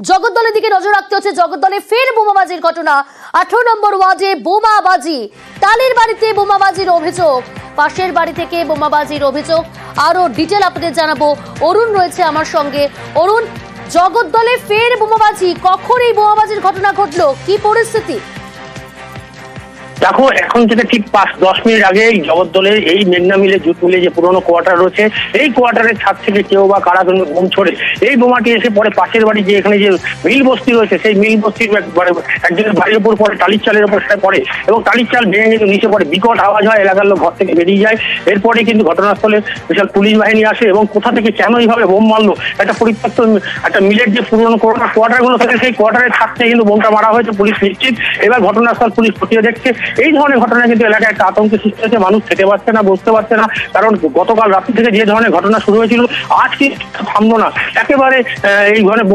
জগদ্দলের দিকে নজর রাখতে হচ্ছে। জগদ্দলে ফের বোমাবাজির ঘটনা। 18 নম্বর ওয়ার্ডে বোমাবাজি, টালির বাড়িতে বোমাবাজির অভিযোগ, পাশের বাড়ি থেকে বোমাবাজির অভিযোগ। আরো ডিটেল আপনাদের জানাবো। অরুণ রয়েছে আমার সঙ্গে। অরুণ, জগদ্দলে ফের বোমাবাজি, কখন এই বোমাবাজির ঘটনা ঘটলো, কি পরিস্থিতি? দেখো, এখন থেকে ঠিক 5-10 মিনিট আগে জগদ্দলের এই মেঘনা মিলে জুট মিলে যে পুরোনো কোয়ার্টার রয়েছে, এই কোয়ার্টারের ছাদ থেকে কেউ বা কারা বোম ছোড়ে। এই বোমাটি এসে পরে পাশের বাড়ি, যে এখানে যে মিল বস্তি রয়েছে, সেই মিল বস্তির একজনের বাড়ির উপর পড়ে, টালির চালের উপর সেটা পড়ে এবং টালির চাল ভেঙে কিন্তু নিচে পড়ে। বিকট আওয়াজ হয়, এলাকার লোক ঘর থেকে বেরিয়ে যায়। এরপরে কিন্তু ঘটনাস্থলে বিশাল পুলিশ বাহিনী আসে এবং কোথা থেকে কেন এইভাবে বোম মারলো, একটা পরিত্যক্ত একটা মিলের যে পুরোনো কোয়ার্টার গুলো থাকে, সেই কোয়ার্টারের ছাদ থেকে কিন্তু বোমটা মারা হয়েছে, পুলিশ নিশ্চিত। এবার ঘটনাস্থল পুলিশ খতিয়ে দেখছে। এই ধরনের ঘটনা কিন্তু এলাকায় একটা আতঙ্কের সৃষ্টি হয়েছে। মানুষ খেতে পারছে না, বসতে পারছে না, কারণ গতকাল রাত্রি থেকে যে ধরনের ঘটনা শুরু হয়েছিল, আজ কি থামলো না। একেবারে এই ধরনের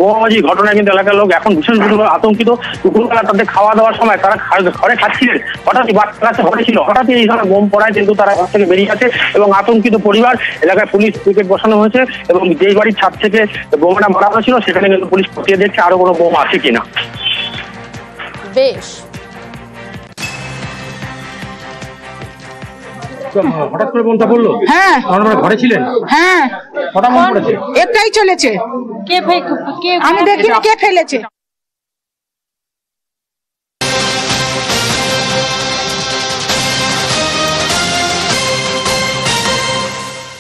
বোমাবাজির ঘটনা কিন্তু এলাকার লোক এখন ভীষণভাবে আতঙ্কিত। দুপুরবেলা তাদের খাওয়া দাওয়ার সময় তারা ঘরে খাচ্ছিলেন, হঠাৎই বাচ্চারা ঘরে ছিল, হঠাৎই এই ধরনের বোম পড়ায় কিন্তু তারা ঘর থেকে বেরিয়ে আসে এবং আতঙ্কিত পরিবার। এলাকায় পুলিশ পিকেট বসানো হয়েছে এবং যেই বাড়ির ছাদ থেকে বোমাটা মারা হয়েছিল সেখানে কিন্তু পুলিশ খতিয়ে দেখছে আরো কোনো বোম আছে কিনা। বেশ, হঠাৎ করে বোমটা পড়লো? হ্যাঁ, আপনারা ঘরে ছিলেন? হ্যাঁ, কটা বোম পড়েছে? একটাই চলেছে। আমি দেখিনি কে ফেলেছে।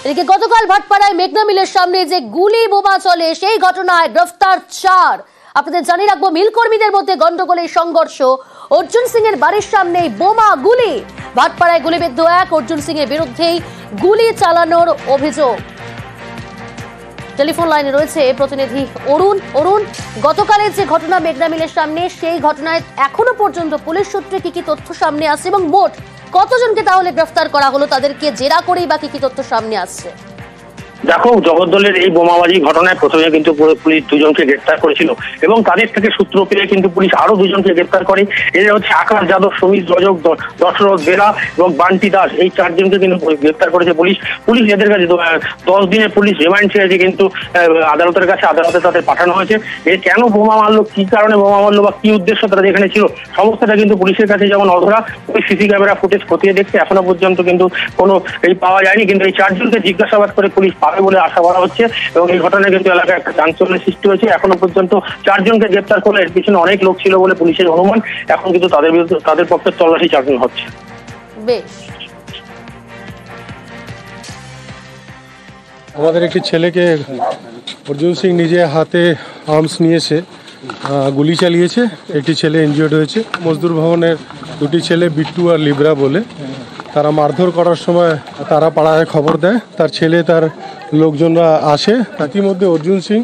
এদিকে গতকাল ভাটপাড়ায় মেঘনা মিলের সামনে যে গুলি বোমা চলে, সেই ঘটনায় গ্রেফতার 4। আপনাদের জানিয়ে রাখবো, মিল কর্মীদের মধ্যে গন্ডগোলের সংঘর্ষ। অর্জুন সিং এর বাড়ির সামনে বোমা গুলি, ভাটপাড়ায় গুলিবিদ্ধ 1। অর্জুন সিং এর বিরুদ্ধেই গুলি চালানোর অভিযোগ। টেলিফোন লাইনে রয়েছে প্রতিনিধি অরুণ। অরুণ, গতকালের যে ঘটনা মেঘনা মিলের সামনে, সেই ঘটনায় এখনো পর্যন্ত পুলিশ সূত্রে কি কি তথ্য সামনে আসছে এবং মোট কতজনকে তাহলে গ্রেফতার করা হলো, তাদেরকে জেরা করেই বা কি কি তথ্য সামনে আসছে? দেখো, জগদ্দলের এই বোমাবাজি ঘটনায় প্রথমে কিন্তু পুলিশ 2জনকে গ্রেফতার করেছিল এবং তাদের থেকে সূত্র পেয়ে কিন্তু পুলিশ আরো 2জনকে গ্রেফতার করে। এরা হচ্ছে আকাশ যাদব, সমীর রজক, দশরথ বেরা এবং বান্টি দাস। এই 4জনকে কিন্তু গ্রেফতার করেছে পুলিশ। এদের কাছে 10 দিনের পুলিশ রিমান্ড চেয়েছে কিন্তু আদালতের কাছে। আদালতে তাদের পাঠানো হয়েছে। এ কেন বোমা মারলো, কি কারণে বোমা মারলো বা কি উদ্দেশ্য তারা যেখানে ছিল, সমস্তটা কিন্তু পুলিশের কাছে যেমন অধরা। ওই সিসি ক্যামেরা ফুটেজ খতিয়ে দেখছে, এখনো পর্যন্ত কিন্তু কোনো পাওয়া যায়নি। কিন্তু এই 4জনকে জিজ্ঞাসাবাদ করে পুলিশ পাবে বলে আশা করা হচ্ছে এবং এই ঘটনায় কিন্তু এলাকায় একটা চাঞ্চল্যের সৃষ্টি হয়েছে। এখনো পর্যন্ত 4জনকে গ্রেফতার করলে এর পিছনে অনেক লোক ছিল বলে পুলিশের অনুমান। এখন কিন্তু তাদের বিরুদ্ধে, তাদের পক্ষে তল্লাশি চালানো হচ্ছে। বেশ, আমাদের একটি ছেলেকে অর্জুন সিং নিজে হাতে আর্মস নিয়েছে, গুলি চালিয়েছে। একটি ছেলে ইনজিওর্ড হয়েছে। মজদুর ভবনের 2টি ছেলে, বিট্টু আর লিব্রা বলে, তারা মারধর করার সময় তারা পাড়ায় খবর দেয়। তার ছেলে, তার লোকজনরা আসে। ইতিমধ্যে অর্জুন সিং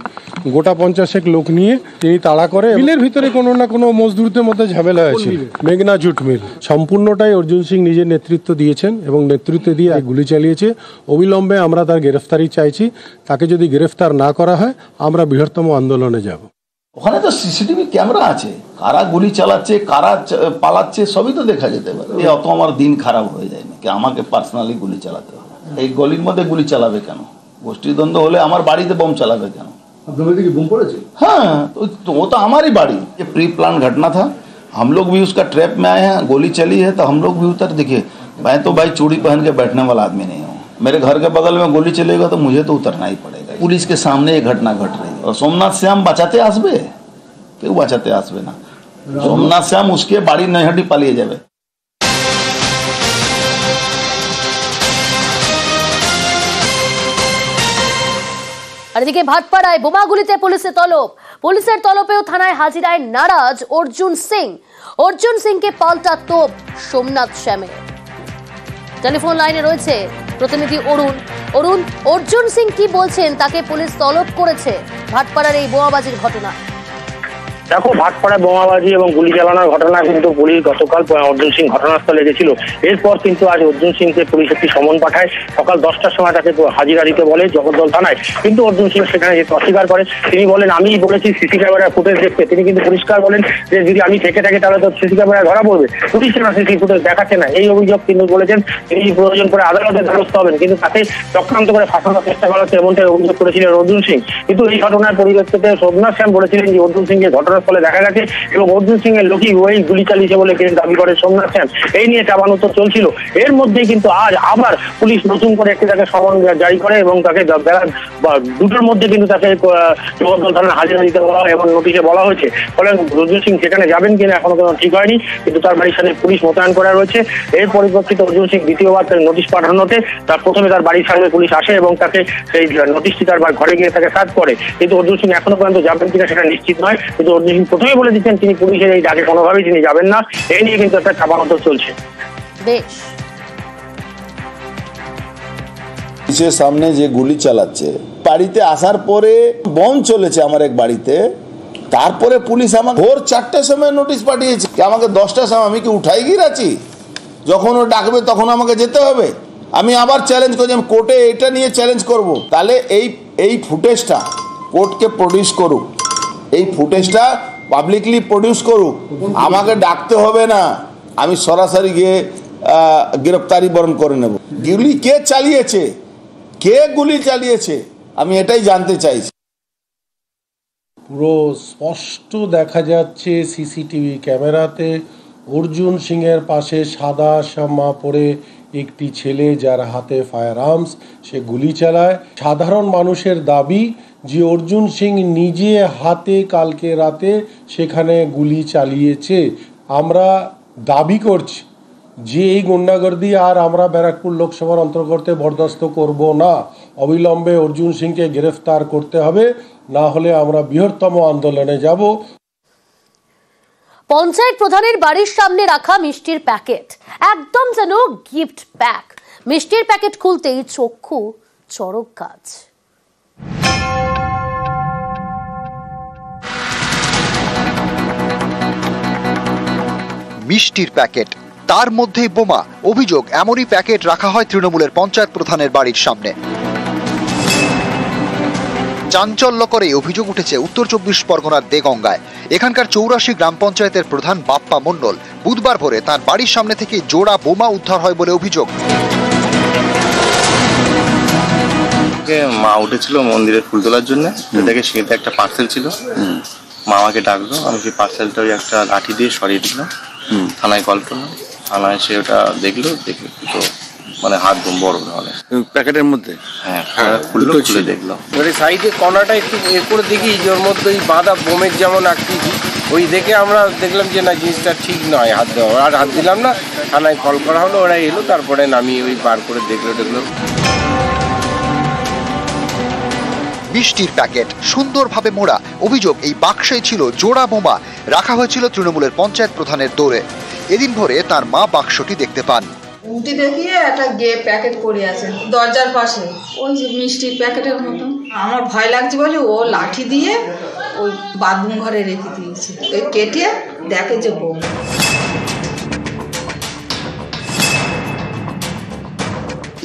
গোটা 50 লোক নিয়ে তিনি তাড়া করে। মিলের ভিতরে কোনো না কোনো মজদুরদের মধ্যে ঝামেলা হয়েছে। মেঘনা জুট মিল সম্পূর্ণটাই অর্জুন সিং নিজের নেতৃত্ব দিয়েছেন এবং নেতৃত্ব দিয়ে গুলি চালিয়েছে। অবিলম্বে আমরা তার গ্রেফতারি চাইছি। তাকে যদি গ্রেফতার না করা হয়, আমরা বৃহত্তম আন্দোলনে যাব। ওখানে তো সিসিটিভি ক্যামেরা আছে, কারা গুলি চালাচ্ছে, কারা পালাচ্ছে, সবই তো দেখা যেতে পারে। অত আমার দিন খারাপ হয়ে যায় নাকি আমাকে পার্সোনালি গুলি চালাতে হবে? এই গলির মধ্যে গুলি চালাবে কেন? গোষ্ঠীদ্বন্দ্ব হলে আমার বাড়িতে বোম চালাবে কেন? बम पड़े? हाँ, तो वो तो हमारी बाड़ी। ये प्री प्लान घटना था। हम लोग भी उसका ट्रैप में आए हैं। गोली चली है तो हम लोग भी उतर। देखिए, मैं तो भाई चूड़ी पहन के बैठने वाला आदमी नहीं हूँ। मेरे घर के बगल में गोली चलेगा तो मुझे तो उतरना ही पड़ेगा। पुलिस के सामने ये घटना घट रही है और सोमनाथ श्याम बचाते आसबे, क्यों बचाते आसबे ना? सोमनाथ श्याम उसके बाड़ी नहीं हटी पालिए जाए। আর এদিকে ভাটপাড়ায় বোমাগুলিতে পুলিশের তলপেও থানায় হাজিরায় নারাজ অর্জুন সিং। অর্জুন সিংকে পাল্টা তোপ সোমনাথ শ্যামের। টেলিফোন লাইনে রয়েছে প্রতিনিধি অরুণ। অরুণ, অর্জুন সিং কি বলছেন? তাকে পুলিশ তলব করেছে ভাটপাড়ার এই বোমাবাজির ঘটনা। দেখো, ভাটপাড়া বোমাবাজি এবং গুলি চালানোর ঘটনা কিন্তু পুলিশ গতকাল অর্জুন সিং ঘটনাস্থলে গেছিল। এরপর কিন্তু আজ অর্জুন সিংকে পুলিশ একটি সমন পাঠায়। সকাল 10টার সময় তাকে হাজিরা দিতে বলে জগদ্দল থানায়, কিন্তু অর্জুন সিং সেখানে যেতে অস্বীকার করে। তিনি বলেন, আমি বলেছি সিসি ক্যামেরা ফুটেজ দেখতে। তিনি কিন্তু পরিষ্কার বলেন যে যদি আমি থেকে থাকি তাহলে তো সিসি ক্যামেরায় ধরা পড়বে, পুলিশ কেন সিসি ফুটেজ দেখাচ্ছে না, এই অভিযোগ কিন্তু বলেছেন। তিনি প্রয়োজন করে আদালতের দ্বারস্থ হবেন, কিন্তু তাকে চক্রান্ত করে ফাঁসানোর চেষ্টা করা হচ্ছে এমনটাই অভিযোগ করেছিলেন অর্জুন সিং। কিন্তু এই ঘটনার পরিপ্রেক্ষিতে সোমনাথ শ্যাম বলেছিলেন যে অর্জুন সিংকে ঘটনাস্থলে দেখা গেছে এবং অর্জুন সিং এর লোকই ওই গুলি চালিয়েছে বলে কিন্তু দাবি করে সোমনাথ শ্যাম। এই নিয়ে চাপানোত্তর চলছিল। এর মধ্যেই কিন্তু আজ আবার পুলিশ নতুন করে একটি তাকে সমন জারি করে এবং তাকে বেলা 2টার মধ্যে কিন্তু তাকে জগদ্দল থানায় হাজিরা দিতে বলা হয় এবং নোটিশে বলা হয়েছে। ফলে অর্জুন সিং সেখানে যাবেন কিনা এখনো কোনো ঠিক হয়নি, কিন্তু তার বাড়ির সামনে পুলিশ মোতায়েন করা রয়েছে। এর পরিপ্রেক্ষিতে অর্জুন সিং দ্বিতীয়বার তার নোটিশ পাঠানোতে প্রথমে তার বাড়ির সামনে পুলিশ আসে এবং তাকে সেই নোটিশটি তার ঘরে গিয়ে তাকে সার্চ করে, কিন্তু অর্জুন সিং এখনো পর্যন্ত যাবেন কিনা সেটা নিশ্চিত নয়। কিন্তু অর্জুন সিং প্রথমে বলে দিচ্ছেন তিনি পুলিশের এই ডাকে কোনোভাবেই তিনি যাবেন না। এই নিয়ে কিন্তু একটা চাপানোত্তর চলছে। বেশ, পুলিশের সামনে যে গুলি চালাচ্ছে, বাড়িতে আসার পরে বম চলেছে আমার এক বাড়িতে, তারপরে পুলিশ আমাকে ভোর 4টার সময় নোটিশ পাঠিয়েছে যে আমাকে 10টার সময়, আমি কি উঠাই গিয়ে আছি, যখন ও ডাকবে তখন আমাকে যেতে হবে। আমি আবার চ্যালেঞ্জ করছি, আমি কোর্টে এটা নিয়ে চ্যালেঞ্জ করব। তাহলে এই ফুটেজটা কোর্টকে প্রডিউস করুক, এই ফুটেজটা পাবলিকলি প্রডিউস করুক, আমাকে ডাকতে হবে না, আমি সরাসরি গিয়ে গ্রেপ্তারি বরণ করে নেব। গুলি কে চালিয়েছে, কে গুলি চালিয়েছে, আমি এটাই জানতে চাইছি। পুরো স্পষ্ট দেখা যাচ্ছে সিসিটিভি ক্যামেরাতে অর্জুন সিংয়ের পাশে সাদা জামা পরে একটি ছেলে, যার হাতে ফায়ার আর্মস, সে গুলি চালায়। সাধারণ মানুষের দাবি যে অর্জুন সিং নিজে হাতে কালকে রাতে সেখানে গুলি চালিয়েছে। আমরা দাবি করছি যে এই গুন্ডাগর্দি আর আমরা ব্যারাকপুর লোকসভার অন্তর্গত বরদাস্ত করব না। অবিলম্বে অর্জুন সিংকে গ্রেফতার করতে হবে, না হলে আমরা বৃহত্তম আন্দোলনে যাব। পঞ্চায়েত প্রধানের বাড়ির সামনে রাখা মিষ্টির প্যাকেট একদম যেন গিফট প্যাক। মিষ্টির প্যাকেট খুলতেই চক্ষু চড়ক গাছ। মিষ্টির প্যাকেট, তার মধ্যেই বোমা। অভিযোগ, এমনই প্যাকেট রাখা হয় তৃণমূলের পঞ্চায়েত প্রধানের বাড়ির সামনে। চাঞ্চল্যকর এই অভিযোগ উঠেছে উত্তর 24 পরগনার দেগঙ্গায়। এখানকার 84 গ্রাম পঞ্চায়েতের প্রধান বাপ্পা মণ্ডল বুধবার ভোরে তার বাড়ির সামনে থেকে জোড়া বোমা উদ্ধার হয় বলে অভিযোগ। মা উঠেছিল মন্দিরে ফুল তোলার জন্য, দেখে সেটা একটা পার্সেল ছিল। মা আমাকে ডাকলো, আমি সেই পার্সেলটা ওই একটা লাঠি দিয়ে সরিয়ে দিলাম। থানায় কল করলাম, থানায় সে ওটা দেখলো, দেখে তো মানে হাত বোম বড় ধরনের প্যাকেটের মধ্যে। হ্যাঁ, খুলে দেখলাম। ওই সাইডে কর্নারটা একটু এ করে দেখি যে ওর মধ্যে ওই বাঁধা বোমের যেমন আকৃতি, ওই দেখে আমরা দেখলাম যে না, জিনিসটা ঠিক নয় হাত দেওয়া। আর হাত দিলাম না, থানায় কল করা হলো, ওরা এলো, তারপরে নামিয়ে ওই বার করে দেখলো। মিষ্টির প্যাকেট সুন্দরভাবে মোড়া। অভিযোগ, এই বাক্সে ছিল জোড়া বোমা, রাখা হয়েছিল তৃণমূলের পঞ্চায়েত প্রধানের দৌড়ে। এদিন ভোরে তার মা বাক্সটি দেখতে পান। উল্টি দেখিয়ে একটা প্যাকেট পড়ে আছে দরজার পাশে, ওই যে মিষ্টির প্যাকেটের মতন। আমার ভয় লাগছে বলে ও লাঠি দিয়ে ওই বাথরুম ঘরে রেখে দিয়েছে, ওই কেটে দেখে যে বোম।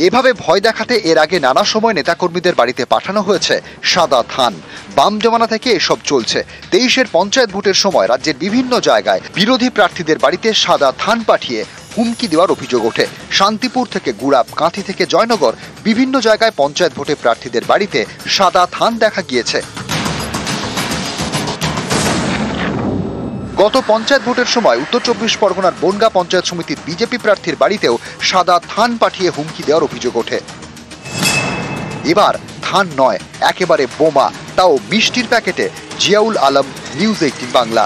এভাবে ভয় দেখাতে এর আগে নানা সময় নেতাকর্মীদের বাড়িতে পাঠানো হয়েছে সাদা ধান। বাম জমানা থেকে এসব চলছে। 23-এর পঞ্চায়েত ভোটের সময় রাজ্যের বিভিন্ন জায়গায় বিরোধী প্রার্থীদের বাড়িতে সাদা ধান পাঠিয়ে হুমকি দেওয়ার অভিযোগ ওঠে। শান্তিপুর থেকে গুড়াপ, কাঁথি থেকে জয়নগর, বিভিন্ন জায়গায় পঞ্চায়েত ভোটে প্রার্থীদের বাড়িতে সাদা ধান দেখা গিয়েছে। গত পঞ্চায়েত ভোটের সময় উত্তর 24 পরগনার বনগা পঞ্চায়েত সমিতির বিজেপি প্রার্থীর বাড়িতেও সাদা ধান পাঠিয়ে হুমকি দেওয়ার অভিযোগ ওঠে। এবার ধান নয়, একেবারে বোমা, তাও মিষ্টির প্যাকেটে। জিয়াউল আলম, নিউজ 18 বাংলা।